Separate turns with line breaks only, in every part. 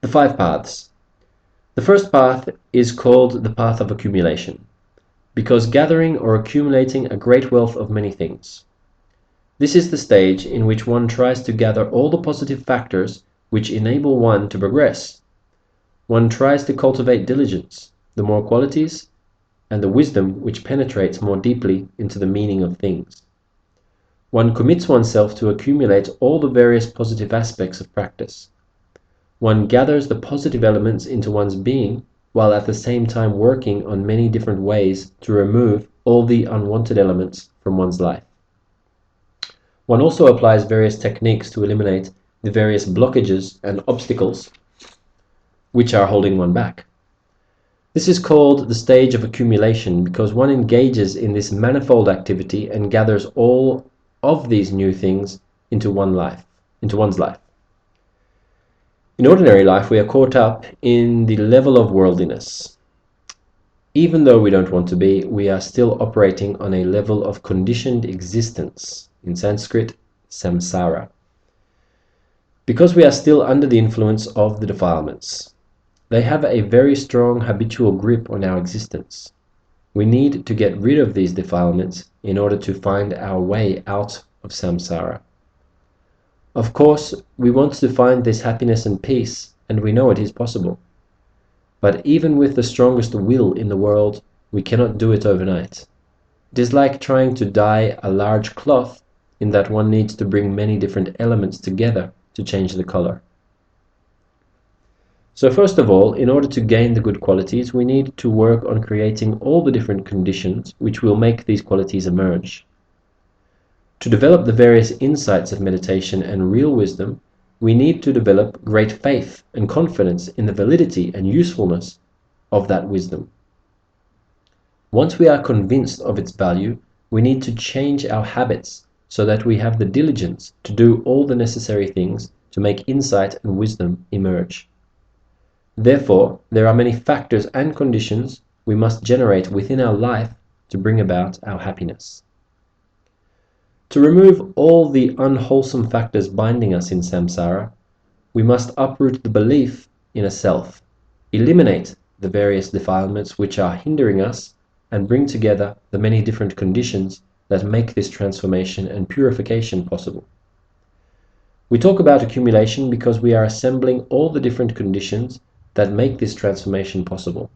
The 5 paths. The first path is called the path of accumulation, because gathering or accumulating a great wealth of many things. This is the stage in which one tries to gather all the positive factors which enable one to progress. One tries to cultivate diligence, the more qualities, and the wisdom which penetrates more deeply into the meaning of things. One commits oneself to accumulate all the various positive aspects of practice. One gathers the positive elements into one's being, while at the same time working on many different ways to remove all the unwanted elements from one's life. One also applies various techniques to eliminate the various blockages and obstacles which are holding one back. This is called the stage of accumulation because one engages in this manifold activity and gathers all of these new things into one's life. In ordinary life, we are caught up in the level of worldliness. Even though we don't want to be, we are still operating on a level of conditioned existence, in Sanskrit, samsara, because we are still under the influence of the defilements. They have a very strong habitual grip on our existence. We need to get rid of these defilements in order to find our way out of samsara. Of course, we want to find this happiness and peace, and we know it is possible. But even with the strongest will in the world, we cannot do it overnight. It is like trying to dye a large cloth in that one needs to bring many different elements together to change the color. So first of all, in order to gain the good qualities, we need to work on creating all the different conditions which will make these qualities emerge. To develop the various insights of meditation and real wisdom, we need to develop great faith and confidence in the validity and usefulness of that wisdom. Once we are convinced of its value, we need to change our habits so that we have the diligence to do all the necessary things to make insight and wisdom emerge. Therefore, there are many factors and conditions we must generate within our life to bring about our happiness. To remove all the unwholesome factors binding us in samsara, we must uproot the belief in a self, eliminate the various defilements which are hindering us, and bring together the many different conditions that make this transformation and purification possible. We talk about accumulation because we are assembling all the different conditions that make this transformation possible.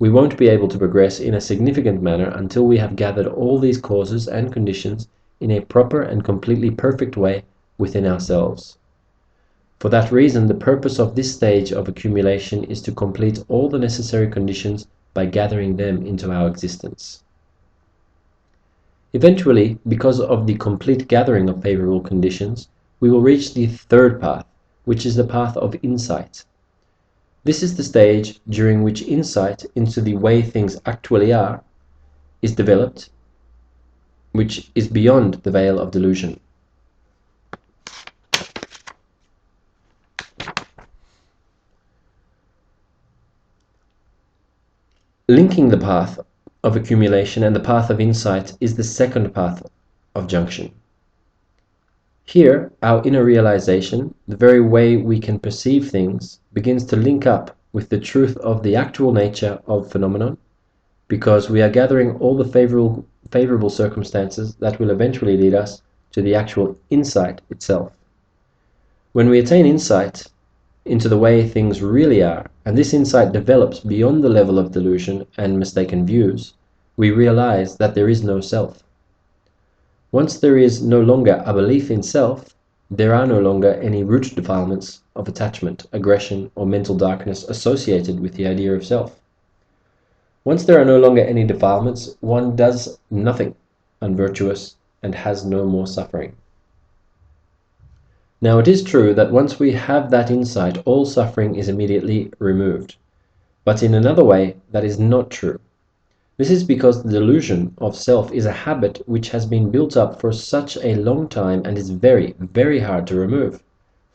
We won't be able to progress in a significant manner until we have gathered all these causes and conditions in a proper and completely perfect way within ourselves. For that reason, the purpose of this stage of accumulation is to complete all the necessary conditions by gathering them into our existence. Eventually, because of the complete gathering of favorable conditions, we will reach the third path, which is the path of insight. This is the stage during which insight into the way things actually are is developed, which is beyond the veil of delusion. Linking the path of accumulation and the path of insight is the second path of junction. Here, our inner realization, the very way we can perceive things, begins to link up with the truth of the actual nature of phenomenon, because we are gathering all the favorable circumstances that will eventually lead us to the actual insight itself. When we attain insight into the way things really are, and this insight develops beyond the level of delusion and mistaken views, we realize that there is no self. Once there is no longer a belief in self, there are no longer any root defilements of attachment, aggression, or mental darkness associated with the idea of self. Once there are no longer any defilements, one does nothing unvirtuous and has no more suffering. Now it is true that once we have that insight, all suffering is immediately removed. But in another way, that is not true. This is because the delusion of self is a habit which has been built up for such a long time and is very, very hard to remove.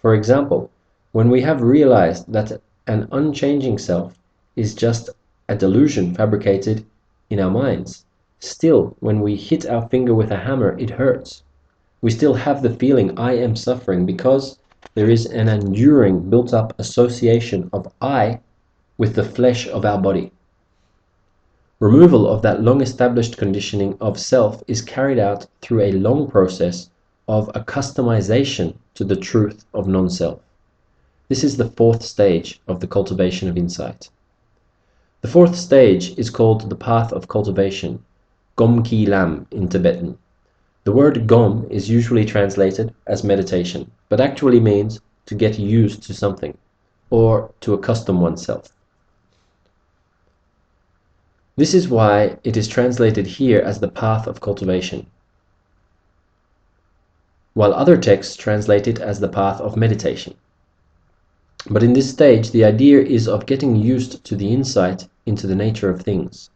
For example, when we have realized that an unchanging self is just a delusion fabricated in our minds, still, when we hit our finger with a hammer, it hurts. We still have the feeling I am suffering because there is an enduring, built-up association of I with the flesh of our body. Removal of that long-established conditioning of self is carried out through a long process of accustomization to the truth of non-self. This is the fourth stage of the cultivation of insight. The fourth stage is called the path of cultivation, Gom Ki Lam in Tibetan. The word Gom is usually translated as meditation, but actually means to get used to something, or to accustom oneself. This is why it is translated here as the path of cultivation, while other texts translate it as the path of meditation. But in this stage, the idea is of getting used to the insight into the nature of things.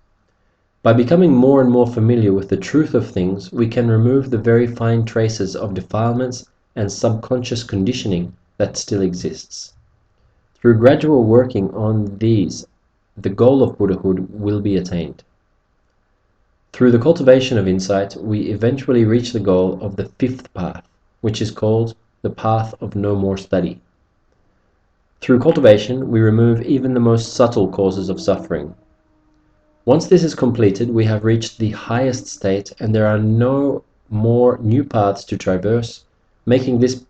By becoming more and more familiar with the truth of things, we can remove the very fine traces of defilements and subconscious conditioning that still exists. Through gradual working on these, the goal of Buddhahood will be attained. Through the cultivation of insight, we eventually reach the goal of the fifth path, which is called the path of no more study. Through cultivation, we remove even the most subtle causes of suffering. Once this is completed, we have reached the highest state, and there are no more new paths to traverse, making this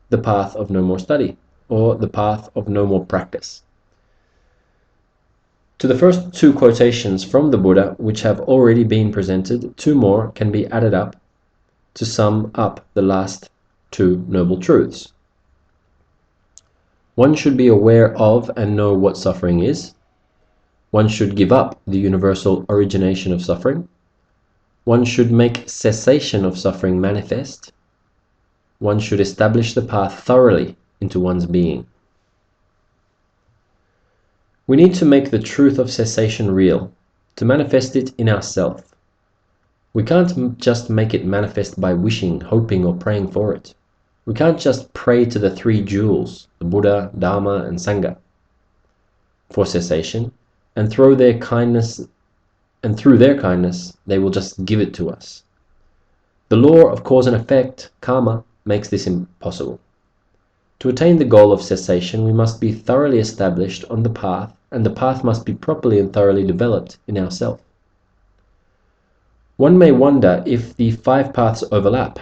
the path of no more study, or the path of no more practice. To the first two quotations from the Buddha, which have already been presented, two more can be added up to sum up the last two noble truths. One should be aware of and know what suffering is. One should give up the universal origination of suffering. One should make cessation of suffering manifest. One should establish the path thoroughly into one's being. We need to make the truth of cessation real, to manifest it in ourself. We can't just make it manifest by wishing, hoping, or praying for it. We can't just pray to the three jewels, the Buddha, Dharma, and Sangha, for cessation, and through their kindness, they will just give it to us. The law of cause and effect, karma, makes this impossible. To attain the goal of cessation, we must be thoroughly established on the path, and the path must be properly and thoroughly developed in ourself. One may wonder if the 5 paths overlap.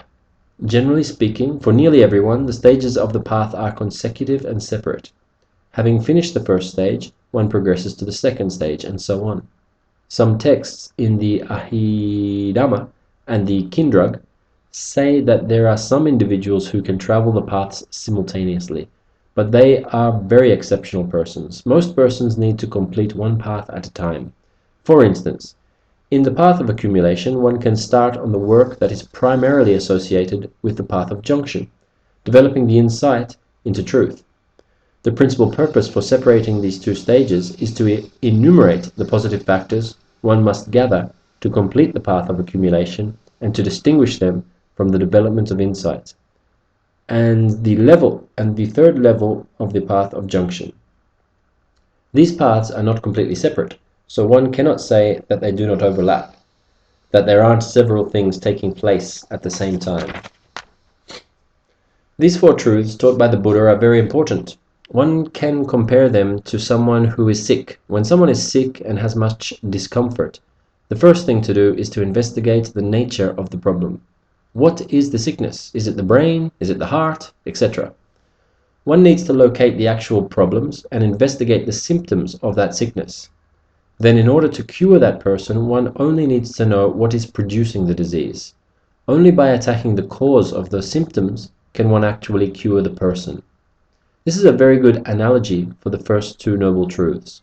Generally speaking, for nearly everyone, the stages of the path are consecutive and separate. Having finished the first stage, one progresses to the second stage, and so on. Some texts in the Ahidhamma and the Kindrag say that there are some individuals who can travel the paths simultaneously, but they are very exceptional persons. Most persons need to complete one path at a time. For instance, in the path of accumulation, one can start on the work that is primarily associated with the path of junction, developing the insight into truth. The principal purpose for separating these two stages is to enumerate the positive factors one must gather to complete the path of accumulation and to distinguish them from the development of insight, and the third level of the path of junction. These paths are not completely separate, so one cannot say that they do not overlap, that there aren't several things taking place at the same time. These 4 truths taught by the Buddha are very important. One can compare them to someone who is sick. When someone is sick and has much discomfort, the first thing to do is to investigate the nature of the problem. What is the sickness? Is it the brain? Is it the heart? Etc. One needs to locate the actual problems and investigate the symptoms of that sickness. Then, in order to cure that person, one only needs to know what is producing the disease. Only by attacking the cause of the symptoms can one actually cure the person. This is a very good analogy for the first 2 noble truths.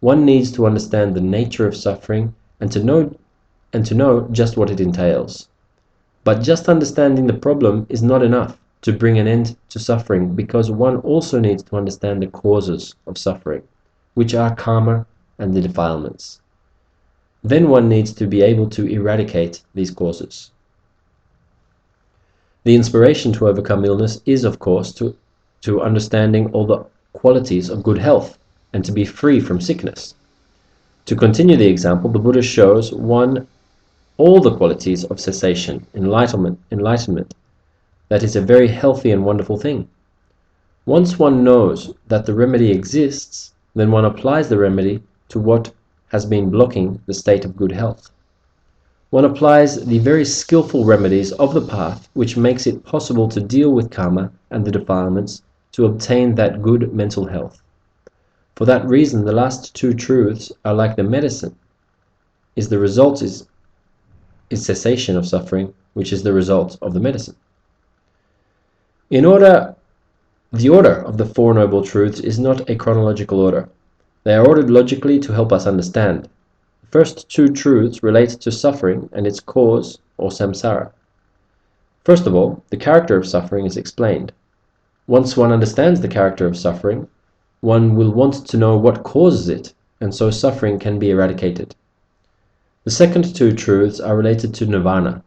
One needs to understand the nature of suffering and to know just what it entails. But just understanding the problem is not enough to bring an end to suffering, because one also needs to understand the causes of suffering, which are karma and the defilements. Then one needs to be able to eradicate these causes. The inspiration to overcome illness is, of course, to understanding all the qualities of good health and to be free from sickness. To continue the example, the Buddha shows one all the qualities of cessation, enlightenment. That is a very healthy and wonderful thing. Once one knows that the remedy exists, then one applies the remedy to what has been blocking the state of good health. One applies the very skillful remedies of the path, which makes it possible to deal with karma and the defilements to obtain that good mental health. For that reason, the last two truths are like the medicine. The result is cessation of suffering, which is the result of the medicine. The order of the Four Noble Truths is not a chronological order. They are ordered logically to help us understand. The first two truths relate to suffering and its cause, or samsara. First of all, the character of suffering is explained. Once one understands the character of suffering, one will want to know what causes it, and so suffering can be eradicated. The second two truths are related to nirvana.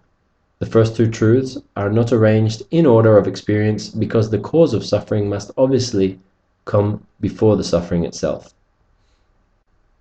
The first two truths are not arranged in order of experience because the cause of suffering must obviously come before the suffering itself.